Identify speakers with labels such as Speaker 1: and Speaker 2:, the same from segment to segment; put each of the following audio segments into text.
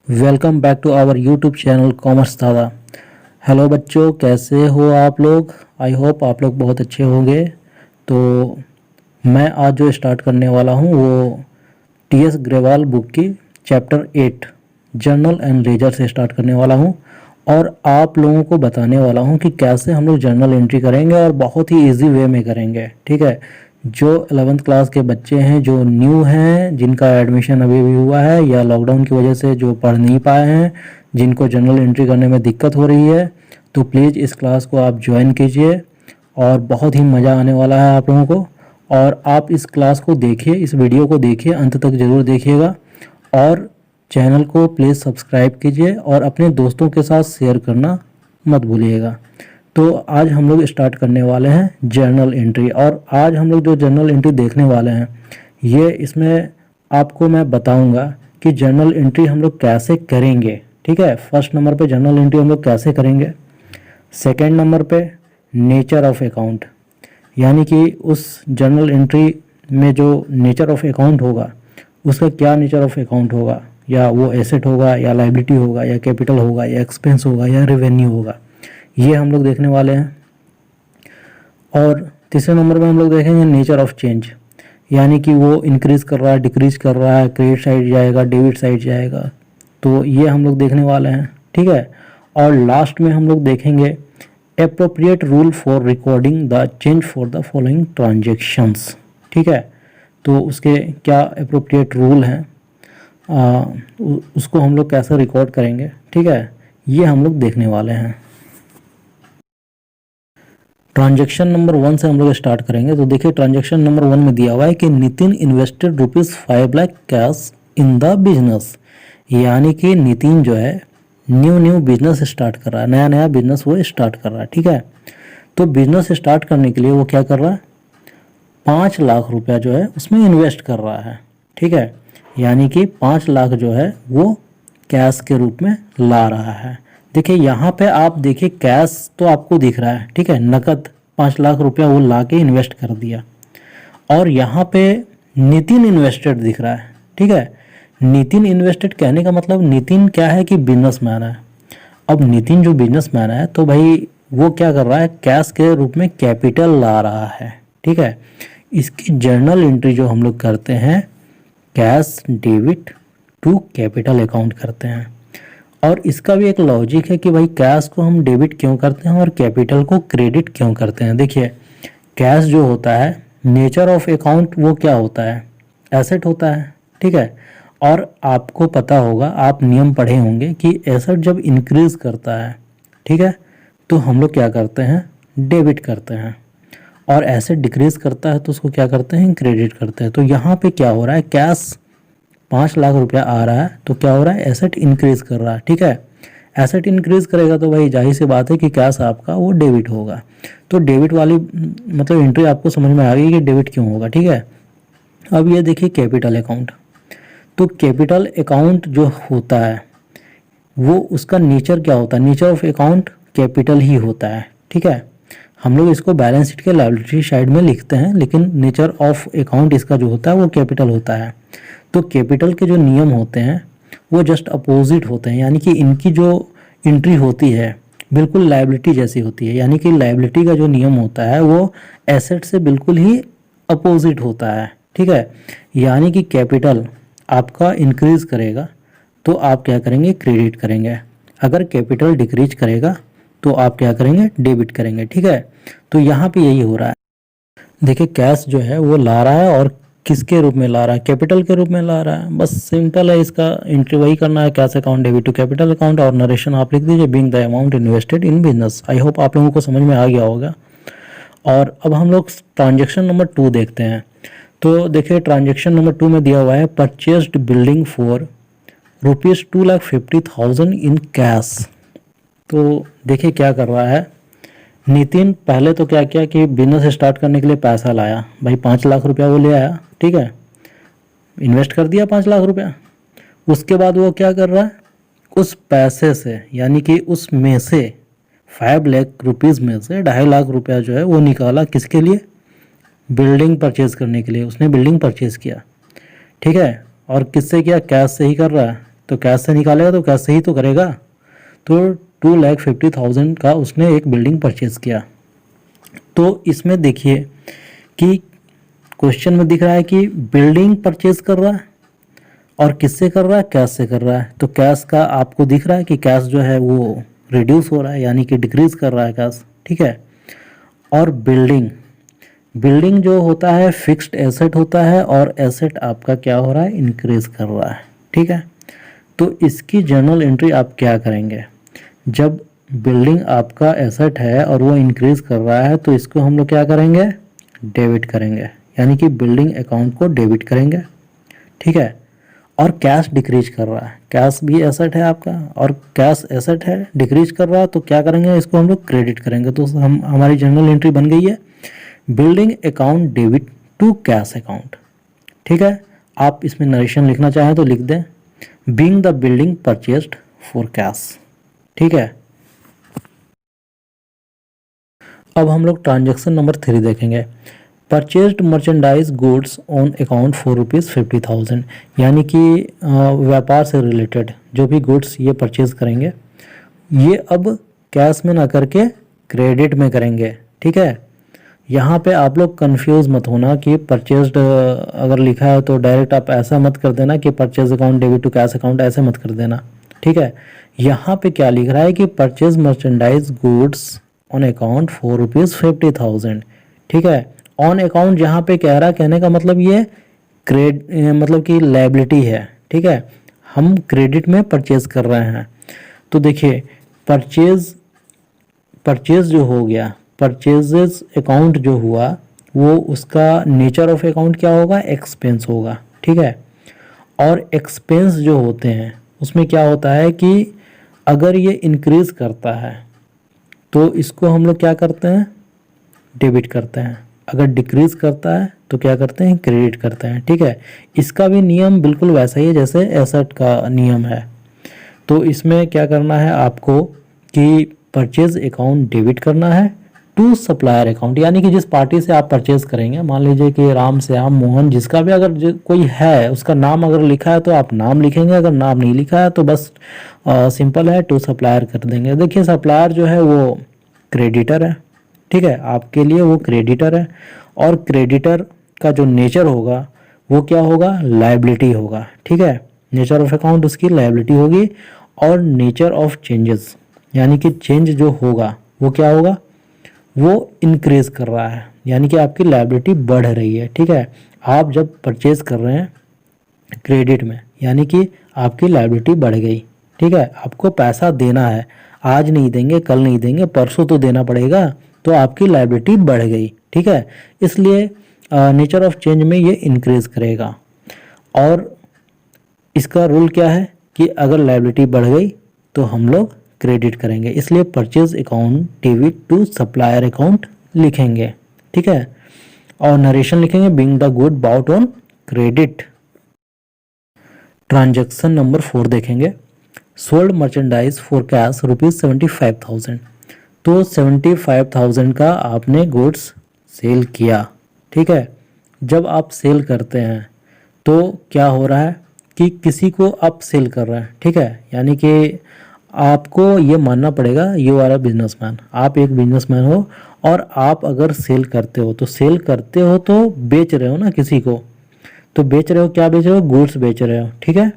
Speaker 1: Welcome back to our YouTube channel commerce Dada. Hello बच्चों, कैसे हो आप लोग? आई होप आप लोग बहुत अच्छे होंगे। तो मैं आज जो स्टार्ट करने वाला हूँ वो टी.एस. ग्रेवाल बुक की चैप्टर 8 जर्नल एंड लेजर से स्टार्ट करने वाला हूँ और आप लोगों को बताने वाला हूँ कि कैसे हम लोग जर्नल एंट्री करेंगे और बहुत ही इजी वे में करेंगे। ठीक है, जो 11th क्लास के बच्चे हैं, जो न्यू हैं, जिनका एडमिशन अभी भी हुआ है या लॉकडाउन की वजह से जो पढ़ नहीं पाए हैं, जिनको जर्नल एंट्री करने में दिक्कत हो रही है, तो प्लीज़ इस क्लास को आप ज्वाइन कीजिए और बहुत ही मज़ा आने वाला है आप लोगों को। और आप इस क्लास को देखिए, इस वीडियो को देखिए, अंत तक ज़रूर देखिएगा और चैनल को प्लीज़ सब्सक्राइब कीजिए और अपने दोस्तों के साथ शेयर करना मत भूलिएगा। तो आज हम लोग स्टार्ट करने वाले हैं जर्नल एंट्री, और आज हम लोग जो जर्नल एंट्री देखने वाले हैं ये इसमें आपको मैं बताऊंगा कि जर्नल एंट्री हम लोग कैसे करेंगे। ठीक है, फर्स्ट नंबर पे जर्नल एंट्री हम लोग कैसे करेंगे। सेकंड नंबर पे नेचर ऑफ अकाउंट, यानी कि उस जर्नल एंट्री में जो नेचर ऑफ अकाउंट होगा उसका क्या नेचर ऑफ अकाउंट होगा, या वो एसेट होगा या लायबिलिटी होगा या कैपिटल होगा या एक्सपेंस होगा या रेवेन्यू होगा, ये हम लोग देखने वाले हैं। और तीसरे नंबर में हम लोग देखेंगे नेचर ऑफ चेंज, यानी कि वो इंक्रीज कर रहा है, डिक्रीज कर रहा है, क्रेडिट साइड जाएगा, डेबिट साइड जाएगा, तो ये हम लोग देखने वाले हैं। ठीक है, और लास्ट में हम लोग देखेंगे appropriate rule for recording the change for the following transactions. ठीक है, तो उसके क्या एप्रोप्रिएट रूल हैं, उसको हम लोग कैसे रिकॉर्ड करेंगे। ठीक है, ये हम लोग देखने वाले हैं। ट्रांजैक्शन नंबर 1 से हम लोग स्टार्ट करेंगे। तो देखिए, ट्रांजैक्शन नंबर 1 में दिया हुआ है कि Nitin invested ₹5 lakh cash in the business, यानी कि नितिन जो है न्यू बिजनेस स्टार्ट कर रहा है, नया नया बिजनेस वो स्टार्ट कर रहा है। ठीक है, तो बिजनेस स्टार्ट करने के लिए वो क्या कर रहा है, 5 लाख रुपया जो है उसमें इन्वेस्ट कर रहा है। ठीक है, यानी कि 5 लाख जो है वो कैश के रूप में ला रहा है। देखिए यहाँ पे आप देखिए, कैश तो आपको दिख रहा है, ठीक है, नकद 5 लाख रुपया वो ला के इन्वेस्ट कर दिया। और यहाँ पे नितिन इन्वेस्टेड दिख रहा है। ठीक है, नितिन इन्वेस्टेड कहने का मतलब नितिन क्या है कि बिजनेसमैन है। अब नितिन जो बिजनेसमैन है तो भाई वो क्या कर रहा है, कैश के रूप में कैपिटल ला रहा है। ठीक है, इसकी जर्नल एंट्री जो हम लोग करते हैं, cash debit to capital account करते हैं। और इसका भी एक लॉजिक है कि भाई कैश को हम डेबिट क्यों करते हैं और कैपिटल को क्रेडिट क्यों करते हैं। देखिए, कैश जो होता है, नेचर ऑफ अकाउंट वो क्या होता है, एसेट होता है। ठीक है, और आपको पता होगा, आप नियम पढ़े होंगे कि एसेट जब इंक्रीज करता है, ठीक है, तो हम लोग क्या करते हैं, डेबिट करते हैं, और एसेट डिक्रीज करता है तो उसको क्या करते हैं, क्रेडिट करते हैं। तो यहाँ पे क्या हो रहा है, कैश 5 लाख रुपया आ रहा है तो क्या हो रहा है, एसेट इंक्रीज कर रहा है। ठीक है, एसेट इंक्रीज करेगा तो भाई जाहिर सी बात है कि कैश आपका वो डेबिट होगा। तो डेबिट वाली मतलब एंट्री आपको समझ में आ गई कि डेबिट क्यों होगा। ठीक है, अब ये देखिए कैपिटल अकाउंट। तो कैपिटल अकाउंट जो होता है वो उसका नेचर क्या होता है, नेचर ऑफ अकाउंट कैपिटल ही होता है। ठीक है, हम लोग इसको बैलेंस शीट के लायबिलिटी साइड में लिखते हैं, लेकिन नेचर ऑफ अकाउंट इसका जो होता है वो कैपिटल होता है। तो कैपिटल के जो नियम होते हैं वो जस्ट अपोजिट होते हैं, यानी कि इनकी जो एंट्री होती है बिल्कुल लायबिलिटी जैसी होती है। यानी कि लायबिलिटी का जो नियम होता है वो एसेट से बिल्कुल ही अपोजिट होता है। ठीक है, यानी कि कैपिटल आपका इंक्रीज करेगा तो आप क्या करेंगे, क्रेडिट करेंगे। अगर कैपिटल डिक्रीज करेगा तो आप क्या करेंगे, डेबिट करेंगे। ठीक है, तो यहाँ पे यही हो रहा है। देखिए, कैश जो है वो ला रहा है और किसके रूप में ला रहा है, कैपिटल के रूप में ला रहा है। बस सिंपल है, इसका एंट्री वही करना है, cash account debit to capital account, और नरेशन आप लिख दीजिए being the amount invested in business. I hope आप लोगों को समझ में आ गया होगा। और अब हम लोग ट्रांजेक्शन नंबर 2 देखते हैं। तो देखिए, ट्रांजेक्शन नंबर 2 में दिया हुआ है purchased building for ₹2,50,000 in cash. तो देखिए क्या कर रहा है नितिन, पहले तो क्या किया कि बिजनेस स्टार्ट करने के लिए पैसा लाया, भाई 5 लाख रुपया वो ले आया। ठीक है, इन्वेस्ट कर दिया 5 लाख रुपया। उसके बाद वो क्या कर रहा है, उस पैसे से यानी कि उस में से 5 लाख रुपीज़ में से 2.5 लाख रुपया जो है वो निकाला, किसके लिए, बिल्डिंग परचेज़ करने के लिए। उसने बिल्डिंग परचेज़ किया। ठीक है, और किससे किया, कैश से ही कर रहा है। तो कैश से निकालेगा तो कैश से ही तो करेगा। तो 2,50,000 का उसने एक बिल्डिंग परचेज किया। तो इसमें देखिए कि क्वेश्चन में दिख रहा है कि बिल्डिंग परचेज कर रहा है और किससे कर रहा है, कैश से कर रहा है। तो कैश का आपको दिख रहा है कि कैश जो है वो रिड्यूस हो रहा है, यानी कि डिक्रीज कर रहा है कैश, ठीक है। और बिल्डिंग, बिल्डिंग जो होता है फिक्स्ड एसेट होता है और एसेट आपका क्या हो रहा है, इंक्रीज कर रहा है, ठीक है। तो इसकी जर्नल एंट्री आप क्या करेंगे, जब बिल्डिंग आपका एसेट है और वो इंक्रीज कर रहा है तो इसको हम लोग क्या करेंगे, डेबिट करेंगे, यानी कि बिल्डिंग अकाउंट को डेबिट करेंगे, ठीक है। और कैश डिक्रीज कर रहा है, कैश भी एसेट है आपका और कैश एसेट है, डिक्रीज कर रहा है, तो क्या करेंगे, इसको हम लोग क्रेडिट करेंगे। तो हम हमारी जर्नल एंट्री बन गई है building account debit to cash account, ठीक है। आप इसमें नरेशन लिखना चाहें तो लिख दें, being the building purchased for cash, ठीक है। अब हम लोग ट्रांजेक्शन नंबर 3 देखेंगे, purchased merchandise goods on account for ₹50,000, यानी कि व्यापार से रिलेटेड जो भी गुड्स ये परचेज करेंगे ये अब कैश में ना करके क्रेडिट में करेंगे, ठीक है। यहाँ पे आप लोग कंफ्यूज मत होना कि परचेज्ड अगर लिखा है तो डायरेक्ट आप ऐसा मत कर देना कि purchase account debit to cash account, ऐसे मत कर देना, ठीक है। यहाँ पे क्या लिख रहा है कि purchase merchandise goods on account for ₹50,000, ठीक है। ऑन अकाउंट जहाँ पे कह रहा है, कहने का मतलब ये मतलब कि लायबिलिटी है, ठीक है। हम क्रेडिट में परचेज कर रहे हैं। तो देखिए परचेज जो हो गया, परचेजेस अकाउंट जो हुआ वो उसका नेचर ऑफ अकाउंट क्या होगा, एक्सपेंस होगा, ठीक है। और एक्सपेंस जो होते हैं उसमें क्या होता है कि अगर ये इंक्रीज करता है तो इसको हम लोग क्या करते हैं, डेबिट करते हैं, अगर डिक्रीज करता है तो क्या करते हैं, क्रेडिट करते हैं, ठीक है। इसका भी नियम बिल्कुल वैसा ही है जैसे एसेट का नियम है। तो इसमें क्या करना है आपको कि परचेज अकाउंट डेबिट करना है टू सप्लायर अकाउंट, यानी कि जिस पार्टी से आप परचेज करेंगे, मान लीजिए कि राम श्याम मोहन जिसका भी अगर कोई है उसका नाम अगर लिखा है तो आप नाम लिखेंगे, अगर नाम नहीं लिखा है तो बस सिंपल है टू सप्लायर कर देंगे। देखिए सप्लायर जो है वो क्रेडिटर है, ठीक है, आपके लिए वो क्रेडिटर है और क्रेडिटर का जो नेचर होगा वो क्या होगा, लायबिलिटी होगा, ठीक है। नेचर ऑफ अकाउंट उसकी लायबिलिटी होगी और नेचर ऑफ चेंजेस यानी कि चेंज जो होगा वो क्या होगा, वो इंक्रीज कर रहा है, यानी कि आपकी लायबिलिटी बढ़ रही है, ठीक है। आप जब परचेज कर रहे हैं क्रेडिट में यानी कि आपकी लायबिलिटी बढ़ गई, ठीक है। आपको पैसा देना है, आज नहीं देंगे, कल नहीं देंगे, परसों तो देना पड़ेगा, तो आपकी लायबिलिटी बढ़ गई, ठीक है। इसलिए नेचर ऑफ चेंज में ये इंक्रीज करेगा। और इसका रूल क्या है कि अगर लायबिलिटी बढ़ गई तो हम लोग क्रेडिट करेंगे, इसलिए purchase account debit to supplier account लिखेंगे, ठीक है। और नरेशन लिखेंगे being the good bought on credit. Transaction number 4 देखेंगे, सोल्ड मर्चेंडाइज फॉर कैश ₹75,000, तो 75,000 का आपने गुड्स सेल किया, ठीक है। जब आप सेल करते हैं तो क्या हो रहा है कि किसी को आप सेल कर रहे हैं, ठीक है, यानी कि आपको ये मानना पड़ेगा यू आर अ बिजनेसमैन, आप एक बिजनेसमैन हो और आप अगर सेल करते हो तो सेल करते हो तो बेच रहे हो ना किसी को, तो बेच रहे हो, क्या बेच रहे हो, गुड्स बेच रहे हो, ठीक है।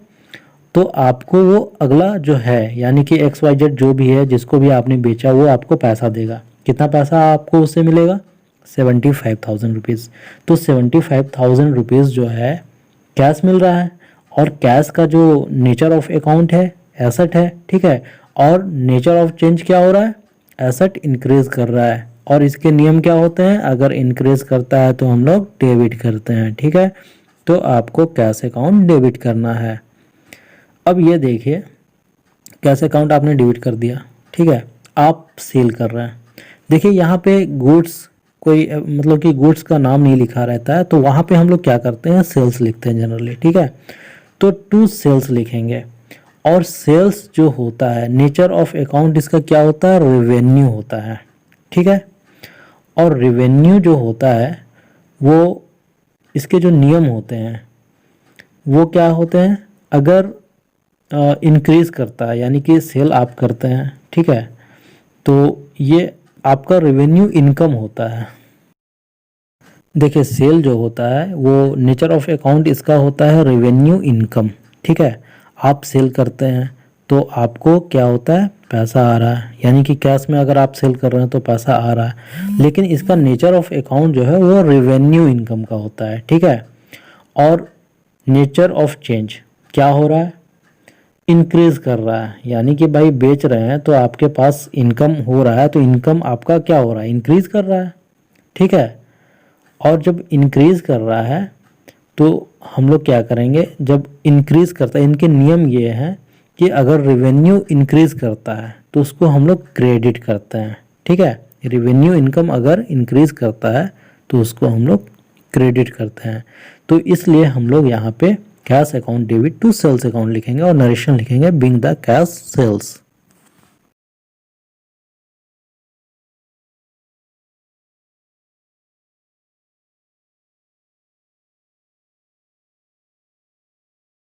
Speaker 1: तो आपको वो अगला जो है यानी कि XYZ जो भी है जिसको भी आपने बेचा वो आपको पैसा देगा, कितना पैसा आपको उससे मिलेगा, 75,000 रुपीज़। तो 75,000 रुपीज़ जो है कैश मिल रहा है और कैश का जो नेचर ऑफ अकाउंट है एसेट है, ठीक है। और नेचर ऑफ चेंज क्या हो रहा है, एसेट इंक्रीज कर रहा है और इसके नियम क्या होते हैं, अगर इंक्रीज करता है तो हम लोग डेबिट करते हैं, ठीक है। तो आपको कैश अकाउंट डेबिट करना है। अब ये देखिए कैश अकाउंट आपने डेबिट कर दिया, ठीक है, आप सेल कर रहे हैं। देखिए यहाँ पे गुड्स कोई मतलब कि गुड्स का नाम नहीं लिखा रहता है, तो वहाँ पे हम लोग क्या करते हैं, सेल्स लिखते हैं जनरली, ठीक है। तो टू सेल्स लिखेंगे और सेल्स जो होता है नेचर ऑफ अकाउंट इसका क्या होता है, रेवेन्यू होता है, ठीक है। और रेवेन्यू जो होता है वो इसके जो नियम होते हैं वो क्या होते हैं, अगर इंक्रीज करता है, यानी कि सेल आप करते हैं, ठीक है, तो ये आपका रेवेन्यू इनकम होता है। देखिए सेल जो होता है वो नेचर ऑफ अकाउंट इसका होता है रेवेन्यू इनकम, ठीक है। आप सेल करते हैं तो आपको क्या होता है, पैसा आ रहा है, यानी कि कैश में अगर आप सेल कर रहे हैं तो पैसा आ रहा है। लेकिन इसका नेचर ऑफ अकाउंट जो है वो रेवेन्यू इनकम का होता है, ठीक है। और नेचर ऑफ चेंज क्या हो रहा है, इंक्रीज कर रहा है, यानी कि भाई बेच रहे हैं तो आपके पास इनकम हो रहा है, तो इनकम आपका क्या हो रहा है, इंक्रीज कर रहा है, ठीक है। और जब इंक्रीज कर रहा है तो हम लोग क्या करेंगे, जब इंक्रीज करता है, इनके नियम ये हैं कि अगर रेवेन्यू इंक्रीज करता है तो उसको हम लोग क्रेडिट करते हैं, ठीक है। रेवेन्यू इनकम अगर इंक्रीज करता है तो उसको हम लोग क्रेडिट करते हैं। तो इसलिए हम लोग यहाँ पे cash account debit to sales account लिखेंगे और नरेशन लिखेंगे बिंग द कैश सेल्स।